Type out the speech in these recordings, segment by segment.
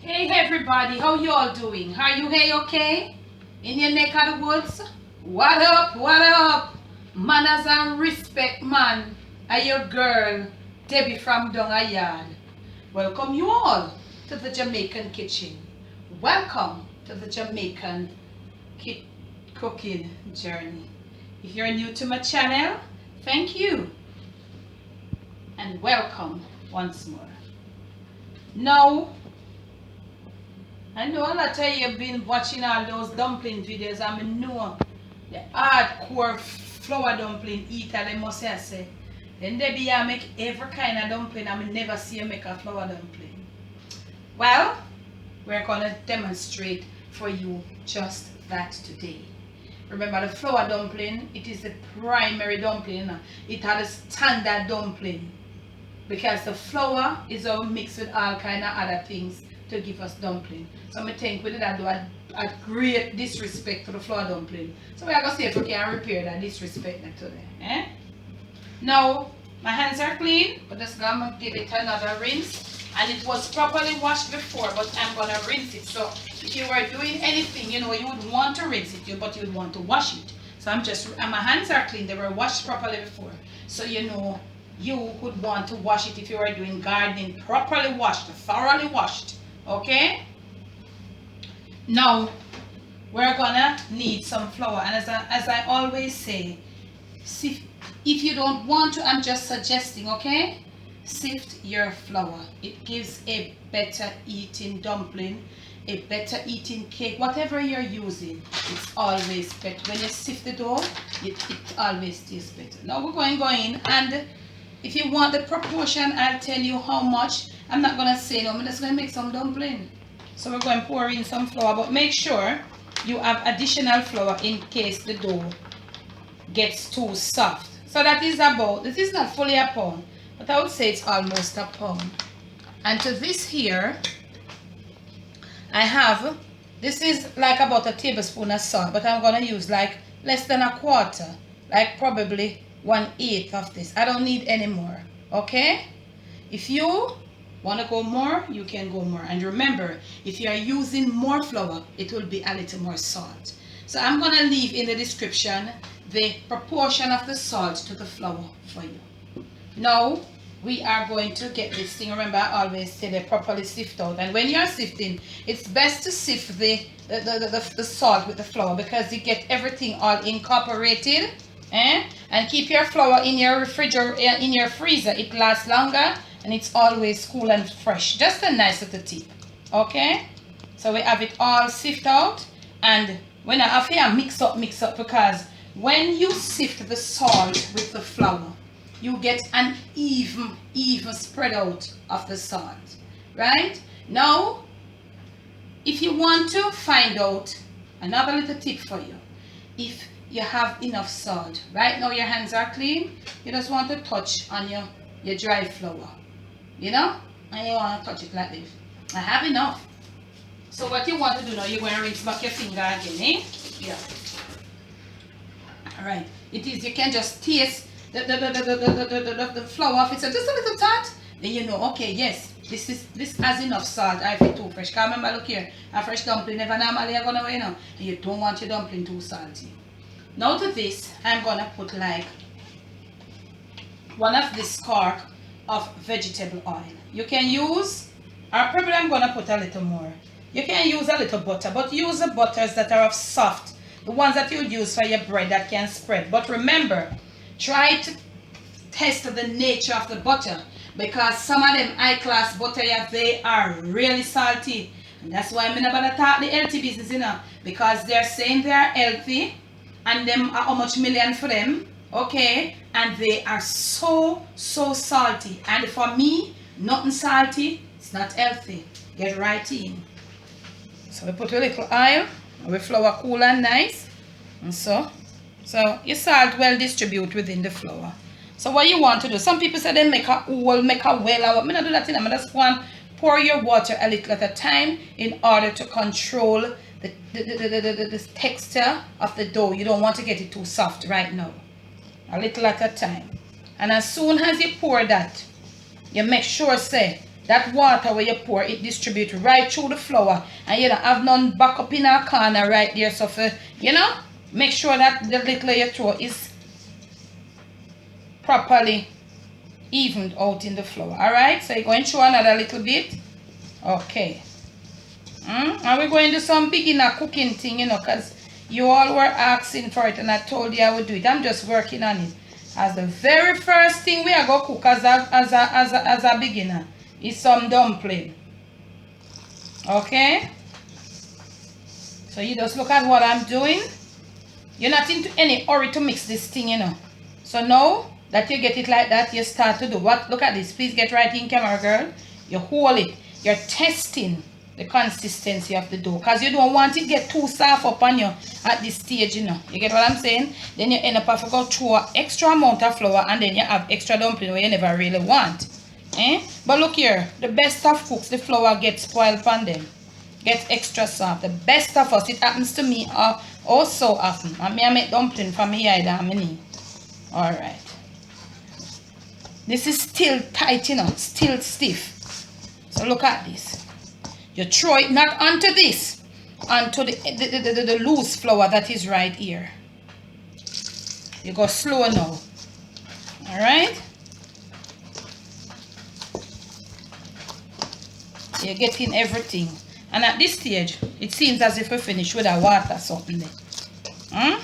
Hey everybody, how you all doing? Are you hey okay? In your neck of the woods? What up? What up? Manners and respect, man. I your girl, Debbie from Donga Yard. Welcome you all to the Jamaican kitchen. Welcome to the Jamaican cooking journey. If you're new to my channel, thank you and welcome once more. Now, I know a lot of you have been watching all those dumpling videos. I know the hardcore flour dumpling eater, they must say. Then they be make every kind of dumpling. I never see you make a flour dumpling. Well, we're going to demonstrate for you just that today. Remember the flour dumpling, it is the primary dumpling. It has a standard dumpling because the flour is all mixed with all kind of other things to give us dumpling. So I think we did do a great disrespect to the flour dumpling. So we are going to see if we can repair that disrespect today. Now, my hands are clean, but just going to give it another rinse. And it was properly washed before, but I'm going to rinse it. So if you were doing anything, you would want to rinse it, but you would want to wash it. So and my hands are clean. They were washed properly before. So you would want to wash it if you were doing gardening, properly washed, thoroughly washed. Okay? Now, we're gonna need some flour. And as I always say, if you don't want to, I'm just suggesting, okay? Sift your flour. It gives a better eating dumpling, a better eating cake, whatever you're using, it's always better. When you sift the dough, it always tastes better. Now we're going in, and if you want the proportion, I'll tell you how much. I'm not going to say no, I'm just going to make some dumpling. So we're going to pour in some flour, but make sure you have additional flour in case the dough gets too soft. So that is about, this is not fully a pound, but I would say it's almost a pound. And to this here, I have, this is like about a tablespoon of salt, but I'm going to use like less than a quarter, like probably 1/8 of this. I don't need any more, okay? If you want to go more, you can go more. And remember, if you are using more flour, it will be a little more salt. So I'm going to leave in the description the proportion of the salt to the flour for you. Now, we are going to get this thing. Remember, I always say they properly sift out. And when you're sifting, it's best to sift the salt with the flour because you get everything all incorporated. And keep your flour in your refrigerator, in your freezer. It lasts longer and it's always cool and fresh. Just a nice little tip. Okay? So we have it all sifted out. And when I have here, mix up because when you sift the salt with the flour, you get an even spread out of the salt. Right? Now, if you want to find out another little tip for you, if you have enough salt. Right now your hands are clean. You just want to touch on your dry flour. And you want to touch it like this. I have enough. So what you want to do now, you're going to rinse back your finger again, Yeah. Alright. It is, you can just taste the flour of it. So just a little touch. Then you know, okay, yes, this has enough salt. I feel too fresh. Because remember, look here, a fresh dumpling never normally are gonna and you don't want your dumpling too salty. Now to this, I'm going to put like one of this cork of vegetable oil. You can use, or probably I'm going to put a little more. You can use a little butter, but use the butters that are of soft. The ones that you use for your bread that can spread. But remember, try to test the nature of the butter. Because some of them high-class butter, they are really salty. And that's why I'm not going to talk the healthy business, Because they're saying they are healthy. And them are how much million for them, okay? And they are so salty. And for me, nothing salty, it's not healthy. Get right in. So we put a little oil, we flour cool and nice. And so your salt well distribute within the flour. So what you want to do, some people say they make a well. I not do that in them. I just want pour your water a little at a time in order to control the texture of the dough. You don't want to get it too soft right now. A little at a time. And as soon as you pour that, you make sure say that water where you pour, it distribute right through the flour, and you don't have none back up in a corner right there. So for, you know, make sure that the little you throw is properly evened out in the flour. Alright, so you're going to throw another little bit. Okay. And we're going to do some beginner cooking thing, you know, because you all were asking for it and I told you I would do it. I'm just working on it. As the very first thing we are going to cook as a beginner is some dumpling. Okay? So you just look at what I'm doing. You're not into any hurry to mix this thing, you know. So now that you get it like that, you start to do what? Look at this. Please get right in camera, girl. You hold it. You're testing the consistency of the dough, because you don't want it to get too soft up on you at this stage, you know. You get what I'm saying? Then you end up having to go through an extra amount of flour, and then you have extra dumpling where you never really want. But look here, the best of cooks, the flour gets spoiled on them, gets extra soft. The best of us, it happens to me also often. And me I make dumpling for me eye and my knee. Alright. This is still tight, you know, still stiff. So look at this. You throw it not onto this, onto the loose flour that is right here. You go slow now. Alright? You're getting everything. And at this stage, it seems as if we finish with a water something there.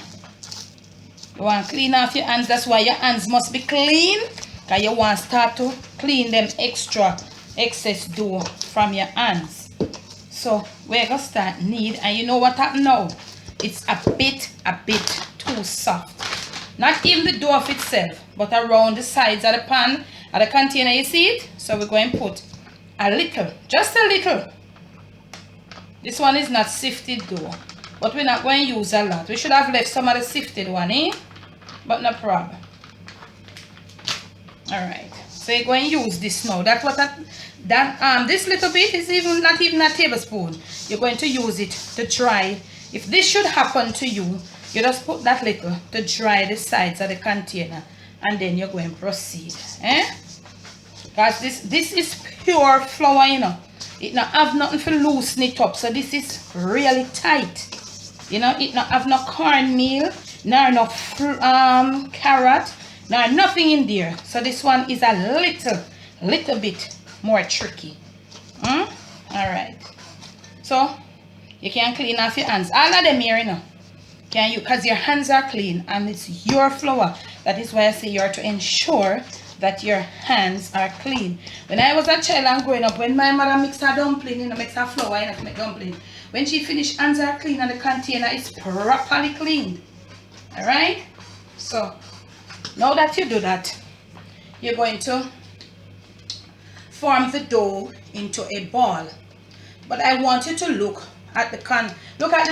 You want to clean off your hands. That's why your hands must be clean. Because you want to start to clean them excess dough from your hands. So we're going to start knead, and you know what happened now? It's a bit too soft. Not even the dough of itself, but around the sides of the pan, of the container, you see it? So we're going to put a little, just a little. This one is not sifted dough, but we're not going to use a lot. We should have left some of the sifted one, but no problem. Alright, so you're going to use this now. That's what this little bit is not even a tablespoon. You're going to use it to dry. If this should happen to you, you just put that little to dry the sides of the container, and then you're going to proceed. Because this is pure flour, you know. It not have nothing to loosen it up. So this is really tight. You know, it not have no cornmeal, nor no carrot, nor nothing in there. So this one is a little bit more tricky. Alright. So you can clean off your hands. All of them here, you know. Can you? Because your hands are clean and it's your flour. That is why I say you are to ensure that your hands are clean. When I was a child and growing up, when my mother mixed her dumpling, you know, mixed her flour, you know, to make dumpling. When she finished, hands are clean and the container is properly cleaned. Alright? So now that you do that, you're going to form the dough into a ball. But I want you to look at the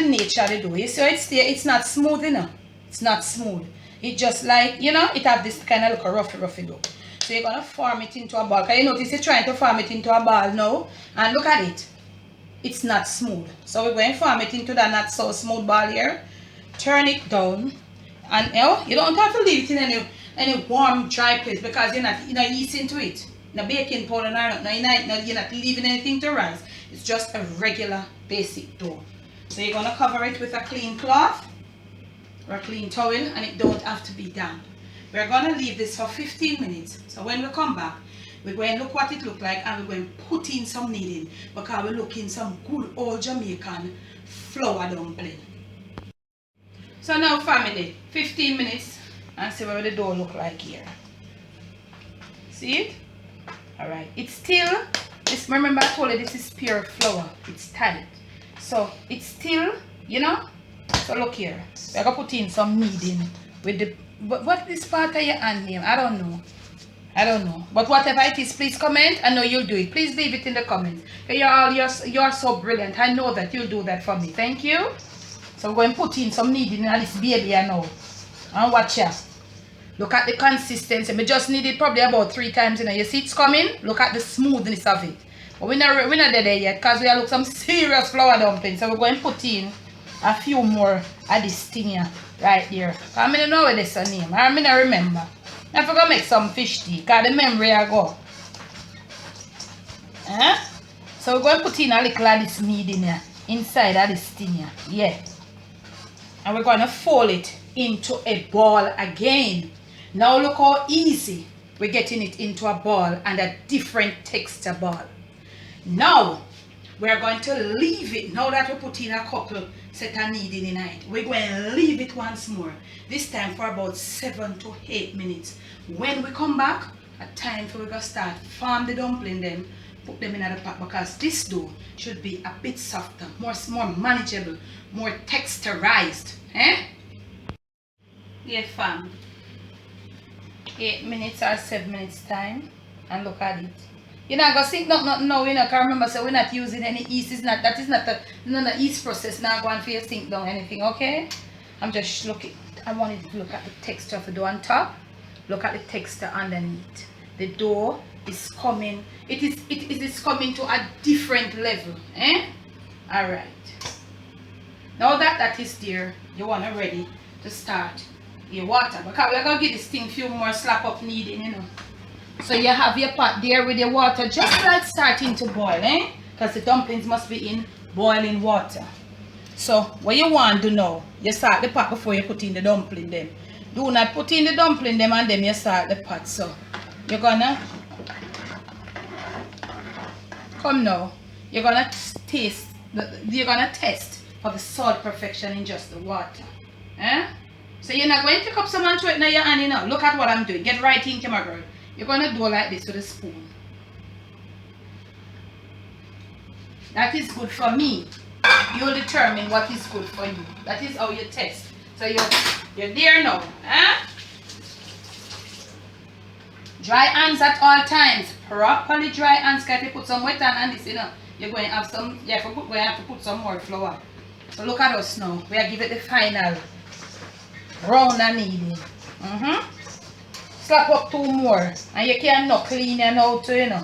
nature of the dough. You see how it's not smooth, you know. It's not smooth. It just like, you know, it have this kind of look roughy dough. So you're gonna form it into a ball. Can you notice you're trying to form it into a ball now? And look at it. It's not smooth. So we're going to form it into that not so smooth ball here. Turn it down. And you don't have to leave it in any warm, dry place, because you're not yeast into it. No baking powder, you're not leaving anything to rise. It's just a regular basic dough. So you're going to cover it with a clean cloth or a clean towel, and it don't have to be damp. We're going to leave this for 15 minutes. So when we come back, we're going to look what it looked like, and we're going to put in some kneading, because we're looking some good old Jamaican flour dumpling. So now family, 15 minutes, and see what the dough look like here. See it? Alright, it's still, remember I told you this is pure flour. It's tight. So it's still, you know. So look here. We're going to put in some kneading with the, what this part of your hand name? I don't know. But whatever it is, please comment. I know you'll do it. Please leave it in the comments. You're so brilliant. I know that you'll do that for me. Thank you. So we're going to put in some kneading in this baby now. And watch here. Look at the consistency. We just need it probably about 3 times. You know, you see it's coming. Look at the smoothness of it. But we're not there yet, because we are looking some serious flour dumpling. So we're going to put in a few more of this thing here, right here. I don't know what this name. I don't remember. I forgot to make some fish tea, because the memory I go. So we're going to put in a little of this knead in here, inside of this thing here. Yeah. And we're going to fold it into a ball again. Now look how easy we're getting it into a ball and a different texture ball. Now we're going to leave it. Now that we put in a couple set of kneading in it, we're going to leave it once more. This time for about 7 to 8 minutes. When we come back, a time for we going to start form the dumpling them, put them in the pot, because this dough should be a bit softer, more manageable, more texturized. Yeah, fam. 8 minutes or 7 minutes time, and look at it. You're not gonna think nothing now, you know, because remember, so we're not using any yeast. That is not the yeast process. Not going for you sink down anything, okay? I'm just looking. I wanted to look at the texture of the dough on top. Look at the texture underneath. The dough is coming. It is coming to a different level, All right. Now that is there, you want to ready to start your water, because we're gonna give this thing a few more slap up kneading, you know. So you have your pot there with your water just like starting to boil, because the dumplings must be in boiling water. So what you want to know, you start the pot before you put in the dumpling them. Do not put in the dumpling them and then you start the pot. So you're gonna come now. You're gonna taste. You're gonna test for the salt perfection in just the water. So you're not going to pick up some and throw it in your hand, you know. Look at what I'm doing. Get right in, camera girl. You're gonna do like this with a spoon. That is good for me. You'll determine what is good for you. That is how you test. So you're there now. Dry hands at all times. Properly dry hands. Because if you put some wet on this, you know, you're going to have some. You're going to have to put some more flour. So look at us now. We are giving it the final round and kneading. Slap up 2 more. And you can knuckle in here now too, you know.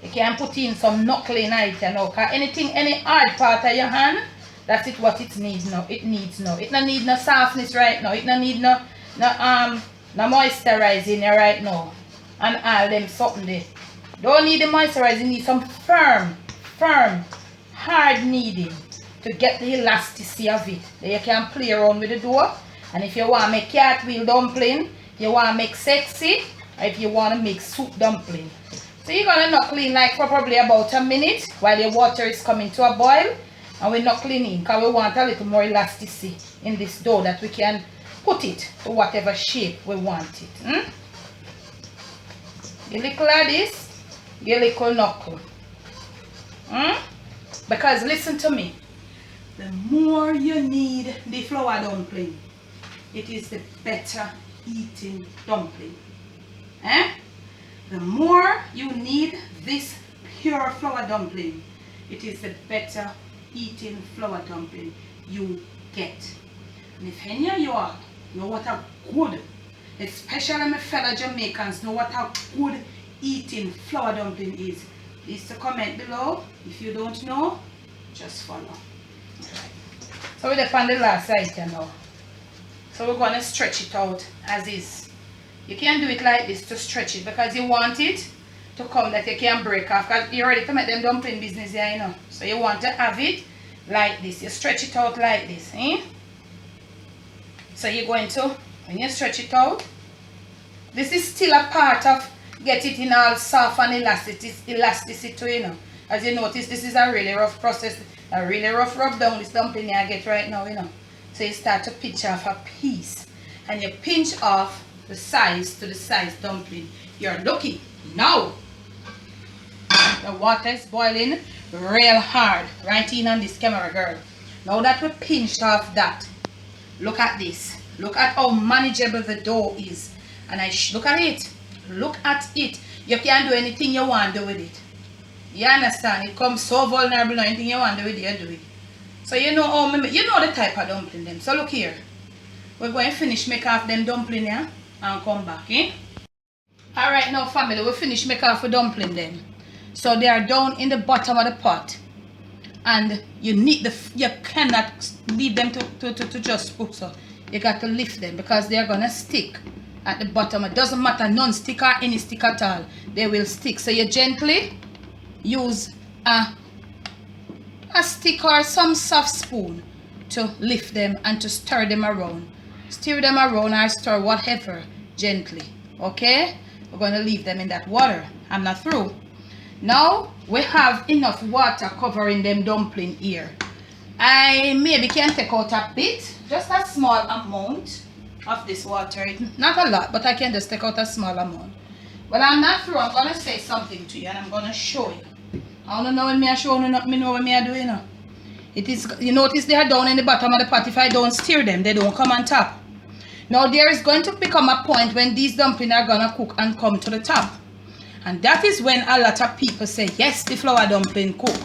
You can put in some knuckling in it now. Because any hard part of your hand, that's it what it needs now. It needs now. It don't need no softness right now. It don't need no moisturizing here right now. And all them something there. Don't need the moisturizing, you need some firm, hard kneading to get the elasticity of it. Then you can play around with the dough. And if you want to make cartwheel dumpling, if you want to make sexy, or if you want to make soup dumpling. So you're going to knuckle in like for probably about a minute while your water is coming to a boil. And we're knuckling in because we want a little more elasticity in this dough that we can put it to whatever shape we want it. You little of this, you little knuckle. Because listen to me, the more you need the flour dumpling, it is the better eating dumpling. The more you need this pure flour dumpling, it is the better eating flour dumpling you get. And if any of you all know what a good, especially my fellow Jamaicans, know what a good eating flour dumpling is, please to comment below. If you don't know, just follow. So we're up on the last item now. So we're going to stretch it out as is. You can do it like this to stretch it because you want it to come that you can break off. Because you're ready to make them dumpling business here, you know. So you want to have it like this. You stretch it out like this. So you're going to, when you stretch it out, this is still a part of get it in all soft and elasticity too, you know. As you notice, this is a really rough process, a really rough rub down this dumpling I get right now, you know. So you start to pinch off a piece and you pinch off the size to the size dumpling you're looking. Now the water is boiling real hard right in on this camera, girl. Now that we pinched off that, look at this. Look at how manageable the dough is. And look at it. Look at it. You can do anything you want to do with it. You understand? It comes so vulnerable. Anything you want to do with it, you do it. So you know how you know the type of dumpling them. So look here. We're going to finish make off them dumpling here and come back, Alright now family, we finish make off the dumpling them. So they are down in the bottom of the pot. And you cannot leave them to just cook. So you got to lift them because they are gonna stick at the bottom. It doesn't matter non-stick or any stick at all. They will stick. So you gently use a stick or some soft spoon to lift them and to stir them around. Stir them around or stir whatever gently. Okay? We're going to leave them in that water. I'm not through. Now we have enough water covering them dumpling here. I maybe can take out a bit, just a small amount of this water. Not a lot, but I can just take out a small amount. Well, I'm not through. I'm going to say something to you and I'm going to show you. I don't know when I show you, not me know what I do, you know. It is, you notice they are down in the bottom of the pot. If I don't stir them, they don't come on top. Now there is going to become a point when these dumplings are going to cook and come to the top. And that is when a lot of people say, yes, the flour dumpling cook.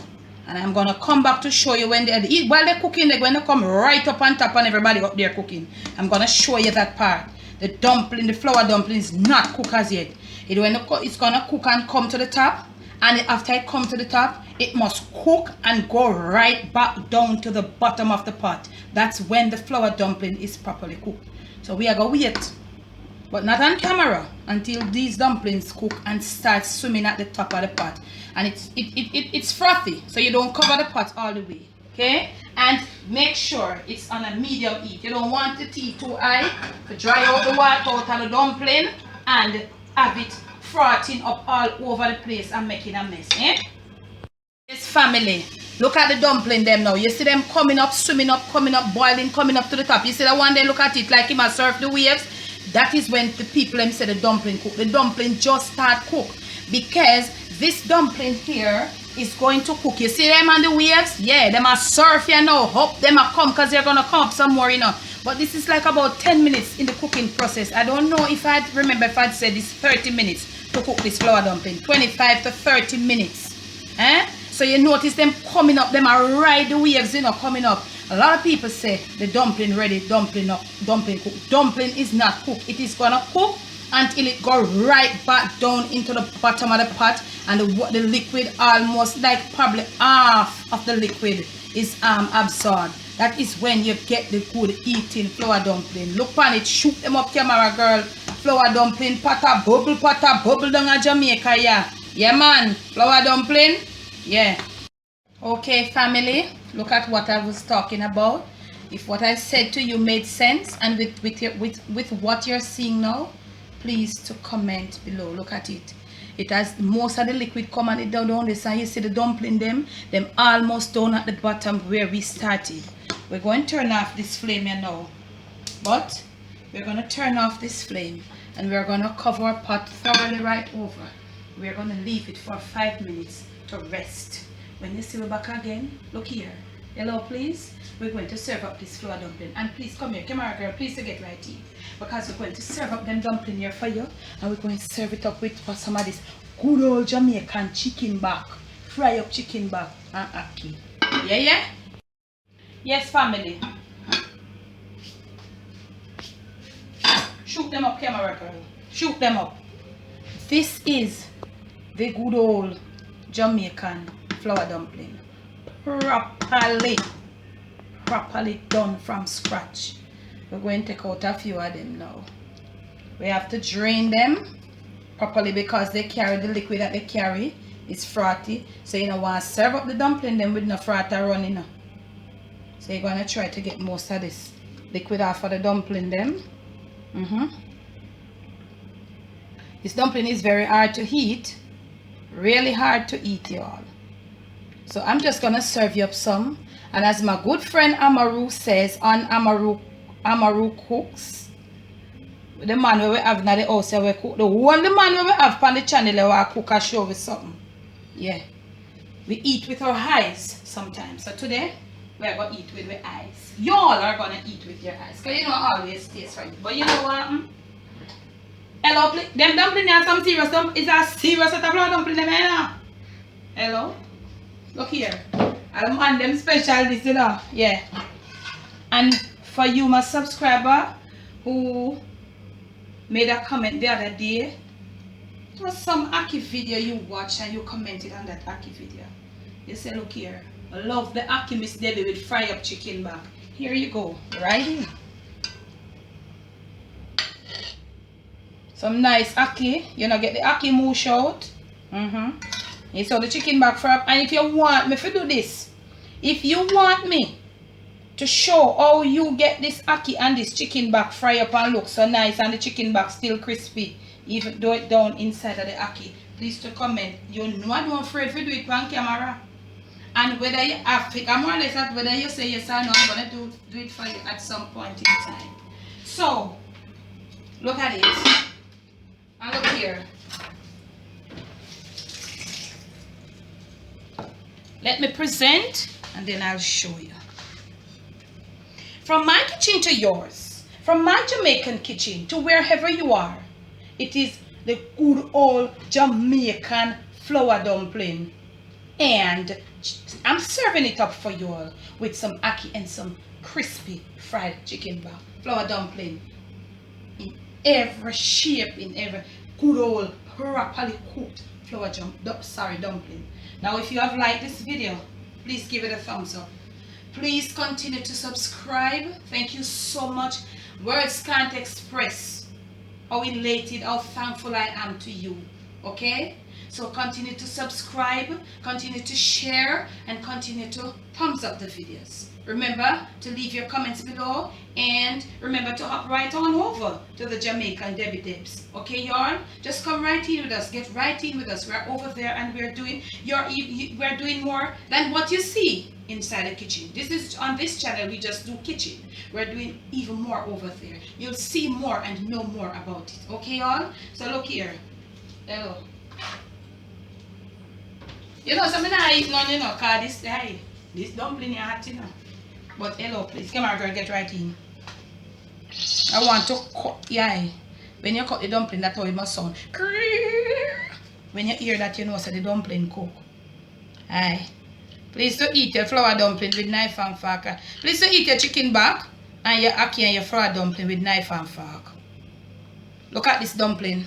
And I'm going to come back to show you when they eat. While they're cooking, they're going to come right up on top and everybody up there cooking. I'm going to show you that part. The dumpling, the flour dumpling is not cooked as yet. It's going to cook and come to the top. And after it comes to the top, it must cook and go right back down to the bottom of the pot. That's when the flour dumpling is properly cooked. So we are going to wait, but not on camera, until these dumplings cook and start swimming at the top of the pot. And it's frothy, so you don't cover the pot all the way. Okay? And make sure it's on a medium heat. You don't want the heat too high to dry out the water out of the dumpling and have it frothing up all over the place and making a mess. Eh? Yes, family. Look at the dumpling them now. You see them coming up, swimming up, coming up, boiling, coming up to the top. You see that one day, look at it like him a surf the waves. That is when the people them say the dumpling cook. The dumpling just start cook. Because this dumpling here is going to cook. You see them on the waves? Yeah, them a surf, you know. Hope them a come because they're going to come up some more, you know. But this is like about 10 minutes in the cooking process. I don't know if I'd remember if I'd said it's 30 minutes to cook this flour dumpling. 25 to 30 minutes. Eh? So you notice them coming up, them are ride the waves, you know, coming up. A lot of people say the dumpling ready, dumpling up, dumpling cook. Dumpling is not cooked. It is gonna cook until it go right back down into the bottom of the pot, and the liquid almost like probably half of the liquid is absorbed. That is when you get the good eating flour dumpling. Look on it, shoot them up, camera girl. Flour dumpling, pata bubble down at Jamaica, yeah. Yeah man, flour dumpling. Yeah. Okay, family, look at what I was talking about. If what I said to you made sense, and with what you're seeing now, please to comment below. Look at it. It has most of the liquid come on it down this side. You see the dumpling them almost down at the bottom where we started. We're going to turn off this flame here now. But we're going to turn off this flame and we're going to cover our pot thoroughly right over. We're going to leave it for 5 minutes to rest. When you see we're back again, look here. Hello, please. We're going to serve up this flour dumpling. And please come here, camera girl, please to get right here. Because we're going to serve up them dumpling here for you. And we're going to serve it up with some of this good old Jamaican chicken back. Fry up chicken back and ackee. Yeah, yeah? Yes, family. Shoot them up, camera girl. Shoot them up. This is the good old Jamaican flour dumpling. Properly done from scratch. We're going to take out a few of them now. We have to drain them properly because they carry the liquid that they carry. It's frothy. So you don't want to serve up the dumpling them with no froth running. So you're going to try to get most of this liquid off of the dumpling them. This dumpling is very hard to heat. Really hard to eat, y'all. So I'm just going to serve you up some. And as my good friend Amaru says on Amaru Cooks, the man where we have in the house, we cook. The only man where we have on the channel where I cook a show with something. Yeah. We eat with our eyes sometimes. So today, we're going to eat with our eyes. Y'all are going to eat with your eyes. Because you know always tastes right. But you know what? Hello, them dumpling are some serious dumpling. Is a serious set of flour dumpling them here? Hello? Look here. I'm on them special this, you know. Yeah. And for you, my subscriber, who made a comment the other day, it was some ackee video you watched and you commented on that ackee video. You say, look here. I love the ackee Miss Debbie with fry up chicken back. Here you go. Right here. Some nice ackee. You know, get the ackee mush out. You saw the chicken back fry up. And if you want me to do this, if you want me to show how you get this ackee and this chicken back fry up and look so nice and the chicken back still crispy, even though it down inside of the ackee, please to comment. You know I don't afraid to do it on camera. And whether you have to, I'm more or less at whether you say yes or no, I'm going to do it for you at some point in time. So, look at it. And look here. Let me present and then I'll show you. From my kitchen to yours, from my Jamaican kitchen to wherever you are, it is the good old Jamaican flour dumpling. And I'm serving it up for you all with some ackee and some crispy fried chicken back flour dumpling in every shape, in every good old properly cooked dumpling. Now if you have liked this video, please give it a thumbs up. Please continue to subscribe. Thank you so much. Words can't express how elated, how thankful I am to you. Okay? So continue to subscribe, continue to share, and continue to thumbs up the videos. Remember to leave your comments below, and remember to hop right on over to the Jamaican Debbie Debs. Okay, y'all? Just come right in with us. Get right in with us. We're over there, and we're doing more than what you see inside the kitchen. This is on this channel. We just do kitchen. We're doing even more over there. You'll see more and know more about it. Okay, y'all? So look here. Hello. You know, so I'm not eating none, you know, because this dumpling is hot, you know. But hello, please. Come on, girl, get right in. I want to cut, yeah. When you cut the dumpling, that's how it must sound. When you hear that, you know, so the dumpling cook. Aye. Please to eat your flour dumpling with knife and fork. Please to eat your chicken back and your ackee and your flour dumpling with knife and fork. Look at this dumpling.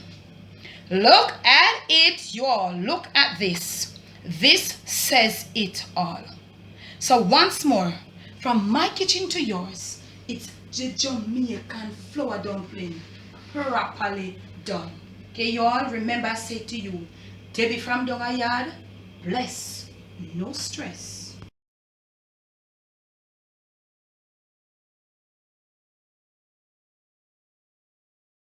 Look at it, y'all. Look at this. This says it all. So once more, from my kitchen to yours, it's the Jamaican flour dumpling, properly done. Okay, y'all, remember I say to you, Debbie from Donga Yard, bless, no stress.